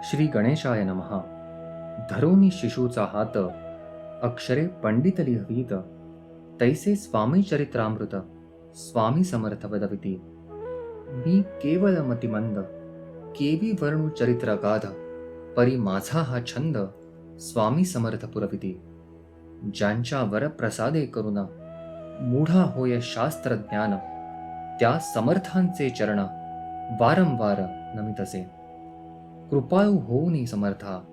श्री गणेशाय नमः. धरोनी शिशूचा हात, अक्षरे पंडित लिहवीत, तैसे स्वामी चरित्रामृत, स्वामी समर्थ वदविती. मी केवळ मतिमंद, केवी वर्णू चरित्र गाध, परी माझा हा छंद, स्वामी समर्थ पुरविती. ज्यांच्या वर प्रसादे करुणा, मूढा होय शास्त्र ज्ञान, त्या समर्थांचे चरण वारंवार नमितसे. कृपाळू होऊनी समर्था,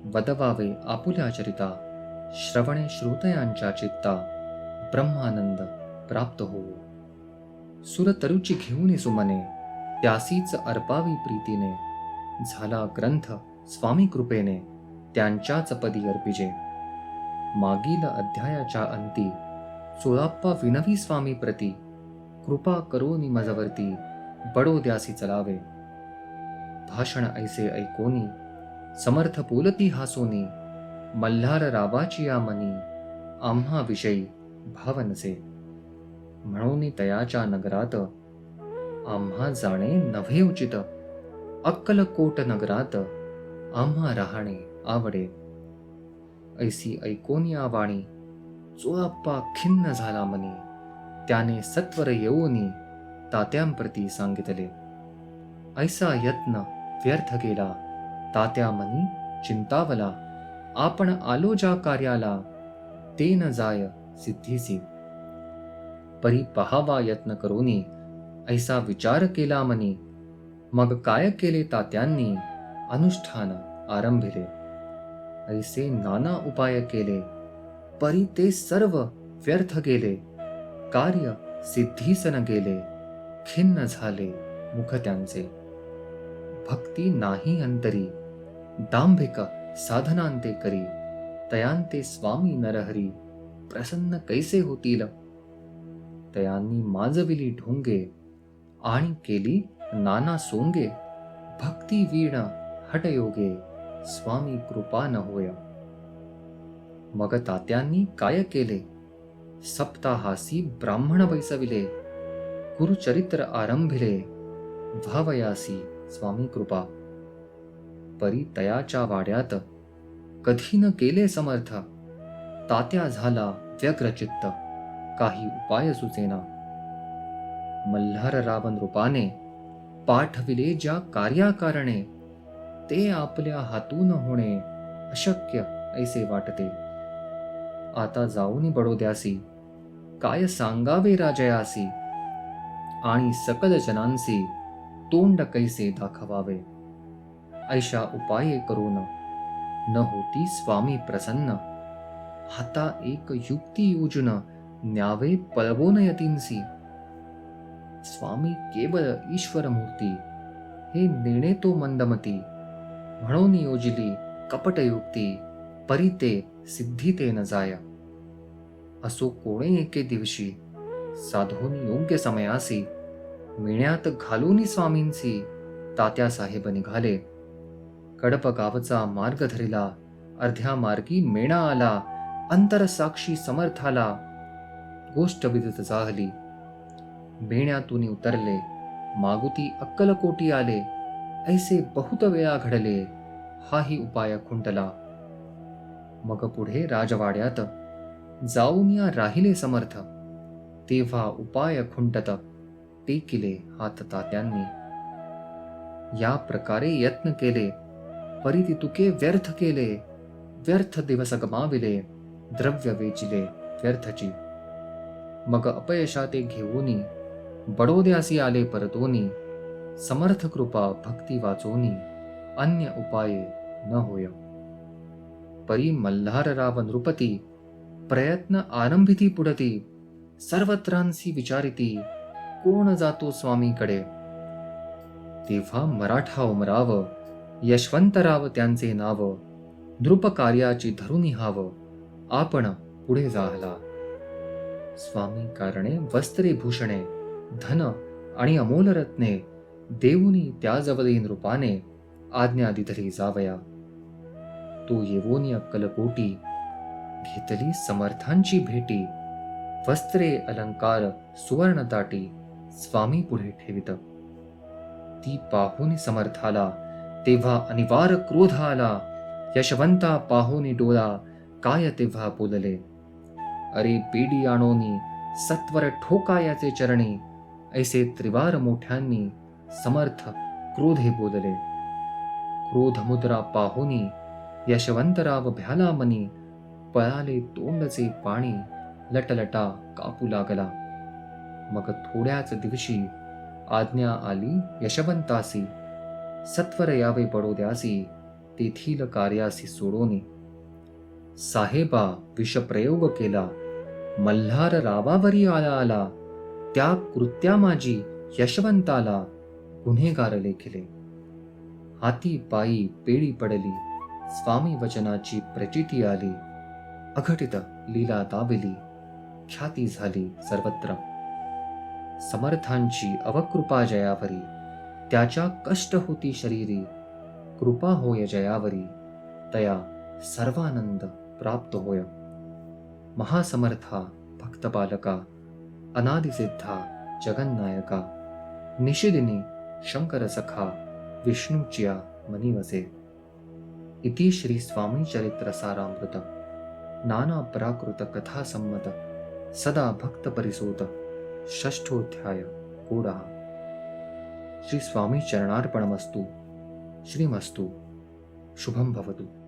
वदवावे आपुल्या चरिता, श्रवणे श्रोतयांच्या चित्ता, ब्रह्मानंद प्राप्त होवो. सुरतरुची घेऊनी सुमने, त्यासीच अर्पावी प्रीतीने, झाला ग्रंथ स्वामी कृपेने, त्यांच्याच पदी अर्पिजे. मागील अध्यायाच्या अंती 16 विनवी स्वामी प्रती, कृपा करोनी मजवरती, बडोद्यासी चलावे. भाषण ऐसे ऐकोनी, समर्थ बोलती हासोनी, मल्हार रावाची या मनी, आम्हा विषयी भावनसे. म्हणून तयाच्या नगरात, आम्हा जाणे नव्हे उचित, अक्कलकोट नगरात, आम्हा राहणे आवडे. ऐसी ऐकोनी वाणी, चोळाप्पा खिन्न झाला मनी, त्याने सत्वर येऊनी तात्यांप्रती सांगितले. ऐसा यत्न व्यर्थ गेला, तात्या मनी चिंतावला, आपण आलो ज्या कार्याला, ते न जाय सिद्धीसी. परी पहावा यत्न करोनी, ऐसा विचार केला मनी, मग काय केले तात्यांनी, अनुष्ठान आरंभिले. ऐसे नाना उपाय केले, परी ते सर्व व्यर्थ गेले, कार्य सिद्धीस न गेले, खिन्न झाले मुख त्यांचे. भक्ती नाही अंतरी, दांभिक साधनांते करी, तयांते स्वामी नरहरी, प्रसन्न कैसे होतील. तयांनी माजविली ढोंगे, आणि केली नाना सोंगे, भक्ती वीण हटयोगे, स्वामी कृपा न होय. मग तात्यांनी काय केले, सप्ताहासी ब्राह्मण बैसविले, गुरुचरित्र आरंभिले, व्हावयासी स्वामी कृपा. परी तयाच्या वाड्यात, कधी न केले समर्थ, तात्या झाला व्यग्रचित्त, काही उपाय सुचेना. मल्हार रावण रूपाने, पाठविले ज्या कार्याकारणे, ते आपल्या हातून होणे अशक्य ऐसे वाटते. आता जाऊनी बडोद्यासी, काय सांगावे राजयासी, आणि सकल जनांसी तोंड कैसे दाखवावे. ऐशा उपाये करून न होती स्वामी प्रसन्न, आता एक युक्ती योजून न्यावे पळवून यतींसी. स्वामी केवळ ईश्वर मूर्ती, हे नेणे तो मंदमती, म्हणून योजिली कपटयुक्ती, परी ते सिद्धी ते न जाय. असो कोणे एके दिवशी, साधून योग्य समयासी, मेण्यात घालूनी स्वामींसी, तात्या साहेब निघाले. कडप गावचा मार्ग धरिला, अर्ध्या मार्गी मेणा आला, अंतर साक्षी समर्थाला, गोष्ट विदित जाहली. मेण्यातून उतरले, मागुती अक्कलकोटी आले, ऐसे बहुत वेळा घडले, हाही उपाय खुंटला. मग पुढे राजवाड्यात, जाऊन या राहिले समर्थ, तेव्हा उपाय खुंटत, टेकिले हात तात्यांनी. या प्रकारे यत्न केले, परी ती तुके व्यर्थ केले, व्यर्थ दिवस गमाविले, द्रव्य वेचिले व्यर्थची. मग अपयशाते घेऊनी, बडोद्यासी आले परतोनी, समर्थ कृपा भक्ती वाचोनी, अन्य उपाये न होय. परी मल्हार राव नृपती, प्रयत्न आरंभिती पुढती, सर्वत्रांसी विचारिती, कोण जातो स्वामीकडे. तेव्हा मराठा उमराव, यशवंतराव त्यांचे नाव, नृप कार्याची धरुनी हाव, आपण पुढे जाहला. स्वामी कारणे वस्त्रे भूषणे, धन आणि अमोल रत्ने, देऊनी त्याजवळी नृपाने, आज्ञा दिधली जावया. तो येवोनी अक्कलकोटी, घेतली समर्थांची भेटी, वस्त्रे अलंकार सुवर्ण ताटी, स्वामी पुढे ठेवित. ती पाहून समर्थाला तेव्हा अनिवार्य क्रोध आला. यशवंता पाहोनी डोळा, काय तेव्हा बोलले. अरे पेडी आणोनी, सत्वर ठोकायाचे चरणी. ऐसे त्रिवार मोठ्यांनी, समर्थ क्रोधे बोलले. क्रोधमुद्रा पाहोनी, यशवंतराव भ्याला मनी. पळाले तोंडचे पाणी, लटलटा कापू लागला. मग थोड्याच दिवशी आज्ञा आली यशवंतासी. सत्वर यावे बडोद्यासी, तेथील कार्यासी सोडोनी. साहेबा विषप्रयोग केला, मल्हार रावावरी आला. त्या कृत्या माझी यशवंताला गुन्हेगार लेखिले. हाती पायी पेळी पडली, स्वामी वचनाची प्रचिती आली. अघटित लीला दाविली, ख्याती झाली सर्वत्र. समर्थांची अवकृपा जयावरी, त्याच्या कष्ट होती शरीरी. कृपा होय जयावरी, तया सर्वानंद प्राप्त होय. महासमर्था भक्तपालका, अनादिसिद्धा जगन्नायका. निशिदिनी शंकर सखा, विष्णूचिया मनिवसे. इति श्री स्वामी चरित्र सारामृत नाना प्राकृत कथा संमत सदा भक्त परिसोत षष्ठोध्याय कोडः. श्री स्वामी चरणार्पणमस्तु. श्रीमस्तु. शुभं भवतु.